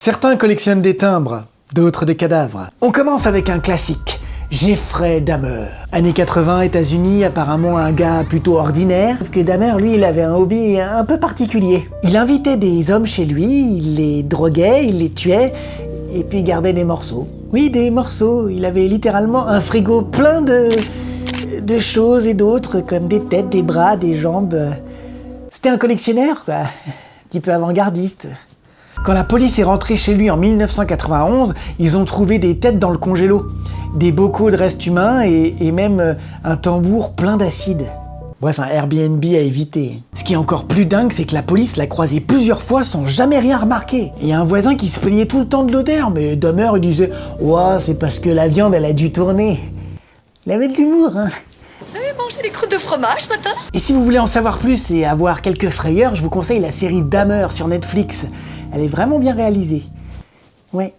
Certains collectionnent des timbres, d'autres des cadavres. On commence avec un classique, Jeffrey Dahmer. Années 80, États-Unis, apparemment un gars plutôt ordinaire, sauf que Dahmer, lui, il avait un hobby un peu particulier. Il invitait des hommes chez lui, il les droguait, il les tuait, et puis il gardait des morceaux. Oui, des morceaux, il avait littéralement un frigo plein de choses et d'autres, comme des têtes, des bras, des jambes. C'était un collectionneur, quoi, un petit peu avant-gardiste. Quand la police est rentrée chez lui en 1991, ils ont trouvé des têtes dans le congélo, des bocaux de restes humains et même un tambour plein d'acide. Bref, un Airbnb à éviter. Ce qui est encore plus dingue, c'est que la police l'a croisé plusieurs fois sans jamais rien remarquer. Il y a un voisin qui se plaignait tout le temps de l'odeur, mais Dahmer il disait « Ouah, c'est parce que la viande elle a dû tourner ». Il avait de l'humour, hein. Vous avez mangé des croûtes de fromage ce matin? Et si vous voulez en savoir plus et avoir quelques frayeurs, je vous conseille la série Dahmer sur Netflix. Elle est vraiment bien réalisée. Ouais.